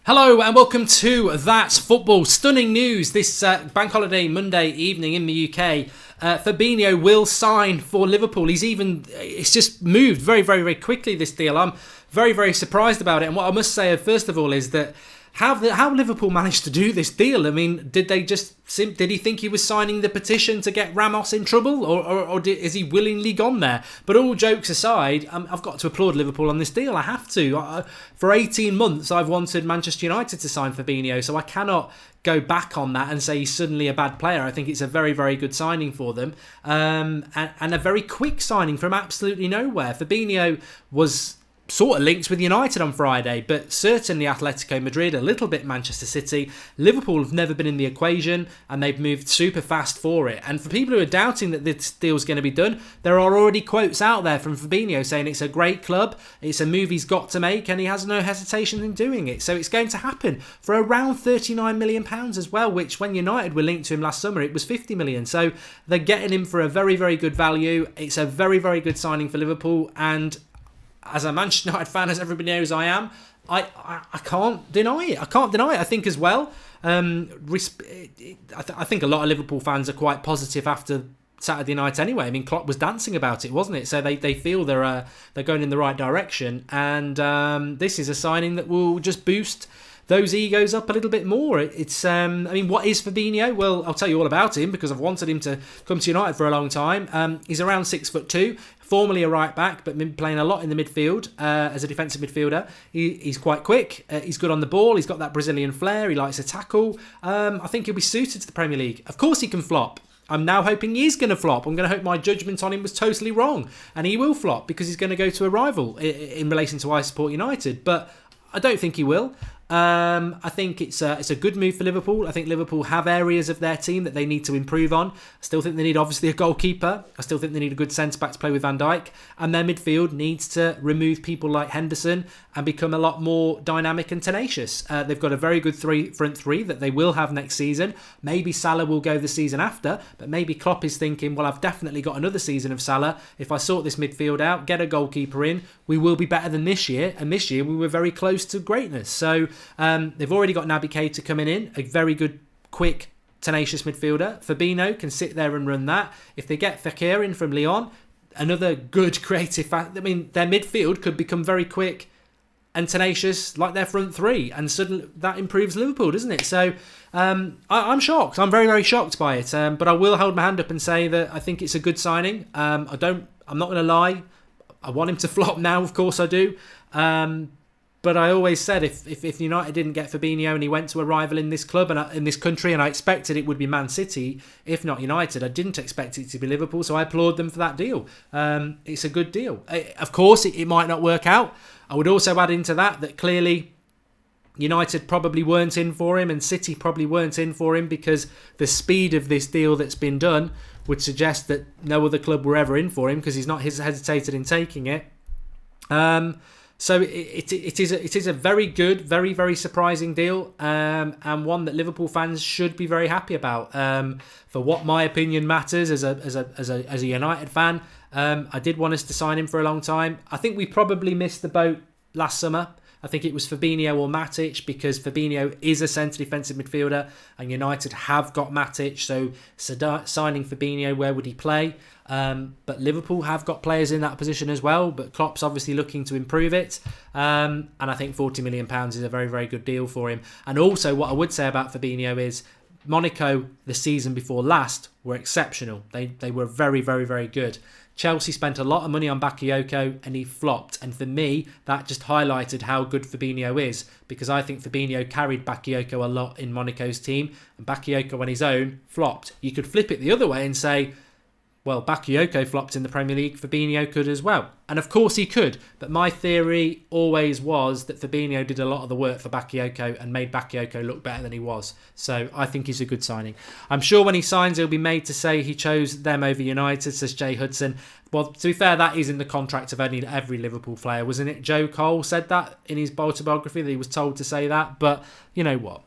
Hello and welcome to That's Football. Stunning news this bank holiday Monday evening in the UK. Fabinho will sign for Liverpool. It's just moved very, very, very quickly, this deal. I'm very, very surprised about it. And what I must say, first of all, is that how Liverpool managed to do this deal. I mean, did he think he was signing the petition to get Ramos in trouble, or is he willingly gone there? But all jokes aside, I've got to applaud Liverpool on this deal. I have to. For 18 months, I've wanted Manchester United to sign Fabinho, so I cannot go back on that and say he's suddenly a bad player. I think it's a very, very good signing for them, and a very quick signing from absolutely nowhere. Fabinho was sort of linked with United on Friday, but certainly Atletico Madrid, a little bit Manchester City. Liverpool have never been in the equation, and they've moved super fast for it. And for people who are doubting that this deal's going to be done, there are already quotes out there from Fabinho saying it's a great club, it's a move he's got to make, and he has no hesitation in doing it. So it's going to happen for around £39 million as well, which when United were linked to him last summer, it was £50 million. So they're getting him for a very, very good value. It's a very, very good signing for Liverpool, and as a Manchester United fan, as everybody knows I am, I can't deny it. I think as well, I think a lot of Liverpool fans are quite positive after Saturday night anyway. I mean, Klopp was dancing about it, wasn't it? So they feel they're going in the right direction, and this is a signing that will just boost those egos up a little bit more. It's I mean, what is Fabinho? Well, I'll tell you all about him because I've wanted him to come to United for a long time. He's around 6'2", formerly a right back, but been playing a lot in the midfield as a defensive midfielder. He's quite quick. He's good on the ball. He's got that Brazilian flair. He likes to tackle. I think he'll be suited to the Premier League. Of course, he can flop. I'm now hoping he is going to flop. I'm going to hope my judgment on him was totally wrong, and he will flop because he's going to go to a rival in relation to I support United. But I don't think he will. I think it's a good move for Liverpool. I think Liverpool have areas of their team that they need to improve on. I still think they need, obviously, a goalkeeper. I still think they need a good centre-back to play with Van Dijk. And their midfield needs to remove people like Henderson and become a lot more dynamic and tenacious. They've got a very good front three that they will have next season. Maybe Salah will go the season after, but maybe Klopp is thinking, well, I've definitely got another season of Salah. If I sort this midfield out, get a goalkeeper in, we will be better than this year. And this year we were very close to greatness. So they've already got Naby Keita coming in, a very good, quick, tenacious midfielder. Fabinho can sit there and run that. If they get Fekir in from Lyon, another good creative. I mean, their midfield could become very quick and tenacious like their front three, and suddenly that improves Liverpool, doesn't it? So I'm shocked. I'm very, very shocked by it. But I will hold my hand up and say that I think it's a good signing. I'm not going to lie. I want him to flop now, of course I do. But I always said if United didn't get Fabinho and he went to a rival in this club and in this country, and I expected it would be Man City, if not United, I didn't expect it to be Liverpool, so I applaud them for that deal. It's a good deal. Of course, it might not work out. I would also add into that clearly United probably weren't in for him and City probably weren't in for him, because the speed of this deal that's been done would suggest that no other club were ever in for him, because he's not hesitated in taking it. So it is a very good, very, very surprising deal, and one that Liverpool fans should be very happy about. For what my opinion matters as a United fan, I did want us to sign him for a long time. I think we probably missed the boat last summer. I think it was Fabinho or Matic, because Fabinho is a centre defensive midfielder and United have got Matic. So signing Fabinho, where would he play? But Liverpool have got players in that position as well, but Klopp's obviously looking to improve it. And I think £40 million is a very, very good deal for him. And also what I would say about Fabinho is Monaco, the season before last, were exceptional. They were very, very, very good. Chelsea spent a lot of money on Bakayoko and he flopped. And for me, that just highlighted how good Fabinho is, because I think Fabinho carried Bakayoko a lot in Monaco's team, and Bakayoko on his own flopped. You could flip it the other way and say, well, Bakayoko flopped in the Premier League, Fabinho could as well. And of course he could, but my theory always was that Fabinho did a lot of the work for Bakayoko and made Bakayoko look better than he was. So I think he's a good signing. I'm sure when he signs, he'll be made to say he chose them over United, says Jay Hudson. Well, to be fair, that is in the contract of every Liverpool player, wasn't it? Joe Cole said that in his autobiography, that he was told to say that. But you know what?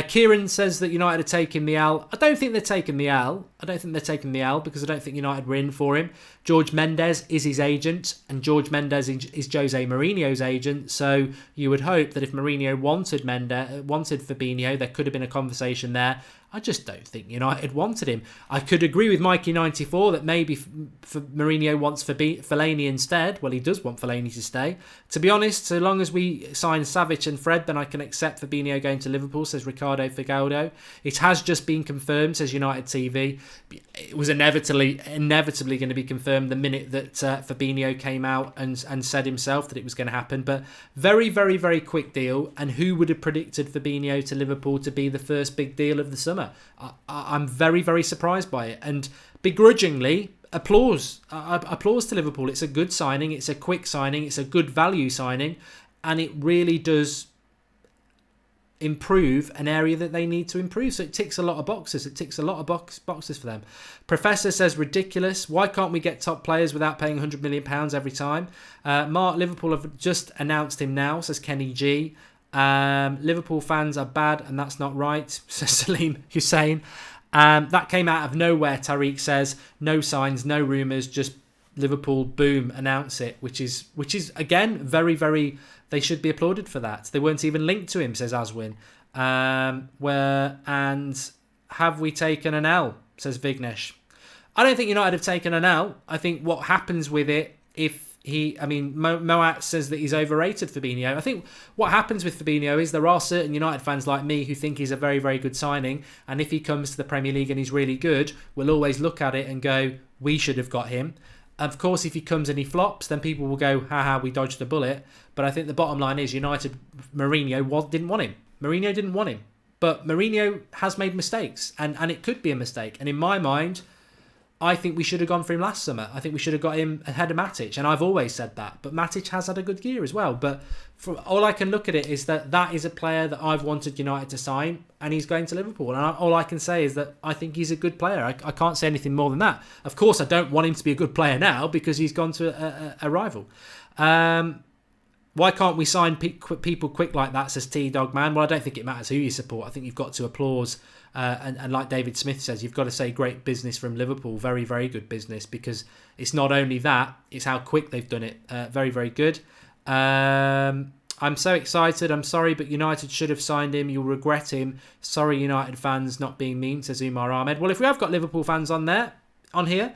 Kieran says that United are taking the L. I don't think they're taking the L. Because I don't think United were in for him. George Mendes is his agent. and George Mendes is Jose Mourinho's agent, so you would hope that if Mourinho wanted Fabinho, there could have been a conversation there. I just don't think United wanted him. I could agree with Mikey94 that maybe Mourinho wants Fellaini instead. Well, he does want Fellaini to stay. To be honest, so long as we sign Savic and Fred, then I can accept Fabinho going to Liverpool, says Ricardo Figaldo. It has just been confirmed, says United TV. It was inevitably going to be confirmed the minute that Fabinho came out and said himself that it was going to happen. But very, very, very quick deal. And who would have predicted Fabinho to Liverpool to be the first big deal of the summer? I'm very, very surprised by it, and begrudgingly applause to Liverpool. It's a good signing, it's a quick signing, it's a good value signing, and it really does improve an area that they need to improve. So it ticks a lot of boxes. It ticks a lot of boxes for them. Professor says ridiculous. Why can't we get top players without paying £100 million every time? Mark, Liverpool have just announced him now, says Kenny G. Liverpool fans are bad and that's not right, says Salim Hussein. That came out of nowhere, Tariq says. No signs, no rumours, just Liverpool, boom, announce it, which is again very, very, they should be applauded for that. They weren't even linked to him, says Aswin. And have we taken an L, says Vignesh. I don't think United have taken an L. I think what happens with it, Moat says that he's overrated Fabinho. I think what happens with Fabinho is there are certain United fans like me who think he's a very, very good signing. And if he comes to the Premier League and he's really good, we'll always look at it and go, we should have got him. Of course, if he comes and he flops, then people will go, haha, we dodged the bullet. But I think the bottom line is Mourinho didn't want him. Mourinho didn't want him. But Mourinho has made mistakes, and it could be a mistake. And in my mind, I think we should have gone for him last summer. I think we should have got him ahead of Matic, and I've always said that. But Matic has had a good year as well. But all I can look at it is that is a player that I've wanted United to sign, and he's going to Liverpool. And all I can say is that I think he's a good player. I can't say anything more than that. Of course, I don't want him to be a good player now because he's gone to a rival. Why can't we sign people quick like that, says T-Dog Man? Well, I don't think it matters who you support. I think you've got to applause. And like David Smith says, you've got to say great business from Liverpool. Very, very good business, because it's not only that, it's how quick they've done it. Very, very good. I'm so excited. I'm sorry, but United should have signed him. You'll regret him. Sorry, United fans, not being mean, says Umar Ahmed. Well, if we have got Liverpool fans on here,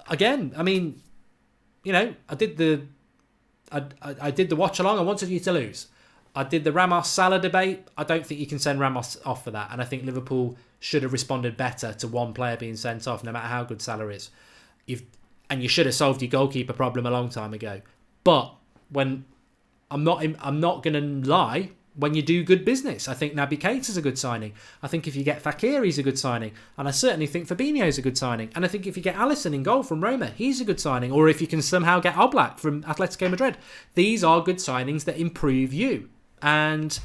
again, I mean, I did the watch along. I wanted you to lose. I did the Ramos-Salah debate. I don't think you can send Ramos off for that. And I think Liverpool should have responded better to one player being sent off, no matter how good Salah is. And you should have solved your goalkeeper problem a long time ago. But when I'm not going to lie, when you do good business, I think Naby Keita's a good signing. I think if you get Fekir, he's a good signing. And I certainly think Fabinho's a good signing. And I think if you get Alisson in goal from Roma, he's a good signing. Or if you can somehow get Oblak from Atletico Madrid. These are good signings that improve you. And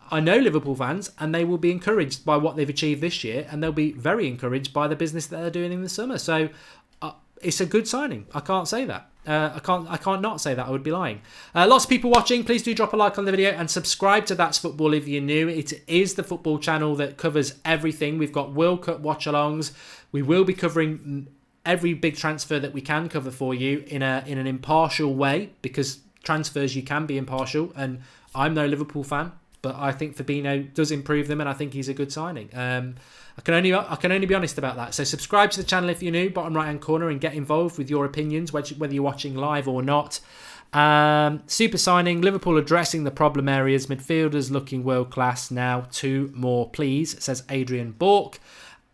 I know Liverpool fans, and they will be encouraged by what they've achieved this year, and they'll be very encouraged by the business that they're doing in the summer. So it's a good signing. I can't say that. I can't not say that. I would be lying. Lots of people watching. Please do drop a like on the video and subscribe to That's Football if you're new. It is the football channel that covers everything. We've got World Cup watch-alongs. We will be covering every big transfer that we can cover for you in an impartial way, because transfers you can be impartial, and I'm no Liverpool fan, but I think Fabinho does improve them, and I think he's a good signing. I can only be honest about that. So subscribe to the channel if you're new, bottom right hand corner, and get involved with your opinions, whether you're watching live or not. Super signing. Liverpool addressing the problem areas. Midfielders looking world class now. 2 more, please, says Adrian Bork.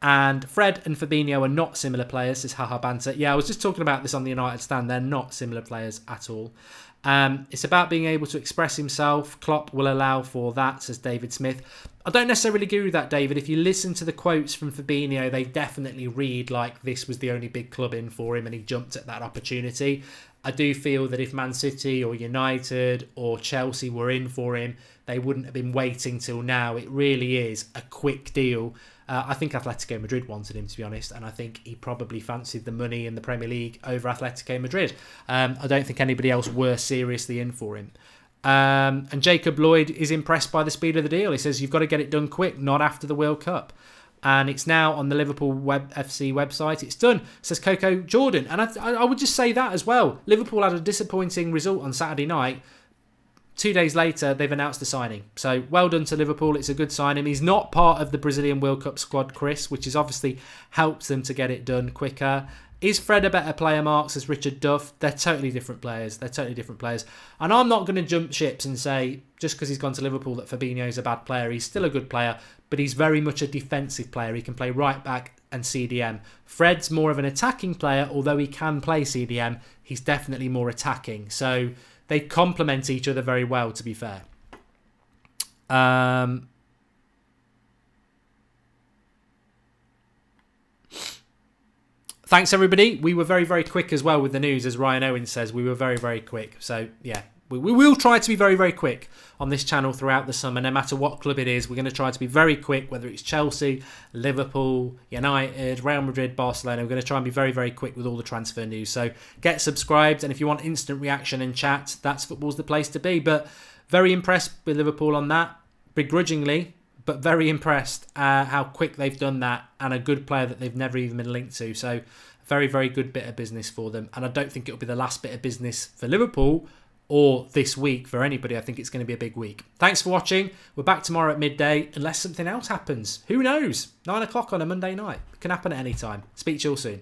And Fred and Fabinho are not similar players, says Haha Banter. Yeah, I was just talking about this on the United stand. They're not similar players at all. It's about being able to express himself. Klopp will allow for that, says David Smith. I don't necessarily agree with that, David. If you listen to the quotes from Fabinho, they definitely read like this was the only big club in for him and he jumped at that opportunity. I do feel that if Man City or United or Chelsea were in for him, they wouldn't have been waiting till now. It really is a quick deal. I think Atletico Madrid wanted him, to be honest, and I think he probably fancied the money in the Premier League over Atletico Madrid. I don't think anybody else were seriously in for him. And Jacob Lloyd is impressed by the speed of the deal. He says, you've got to get it done quick, not after the World Cup. and it's now on the Liverpool FC website. It's done, says Coco Jordan. And I would just say that as well. Liverpool had a disappointing result on Saturday night. 2 days later, they've announced the signing. So well done to Liverpool. It's a good signing. He's not part of the Brazilian World Cup squad, Chris, which has obviously helped them to get it done quicker. Is Fred a better player, Marks, as Richard Duff? They're totally different players. And I'm not going to jump ships and say, just because he's gone to Liverpool, that Fabinho's a bad player. He's still a good player, but he's very much a defensive player. He can play right back and CDM. Fred's more of an attacking player, although he can play CDM. He's definitely more attacking. So they complement each other very well, to be fair. Thanks, everybody. We were very, very quick as well with the news, as Ryan Owen says. We were very, very quick. So, yeah, we will try to be very, very quick on this channel throughout the summer. No matter what club it is, we're going to try to be very quick, whether it's Chelsea, Liverpool, United, Real Madrid, Barcelona. We're going to try and be very, very quick with all the transfer news. So get subscribed. And if you want instant reaction and chat, that's Football's the place to be. But very impressed with Liverpool on that, begrudgingly, but very impressed how quick they've done that, and a good player that they've never even been linked to. So very, very good bit of business for them. And I don't think it'll be the last bit of business for Liverpool or this week for anybody. I think it's going to be a big week. Thanks for watching. We're back tomorrow at midday, unless something else happens. Who knows? 9 o'clock on a Monday night. It can happen at any time. Speak to you all soon.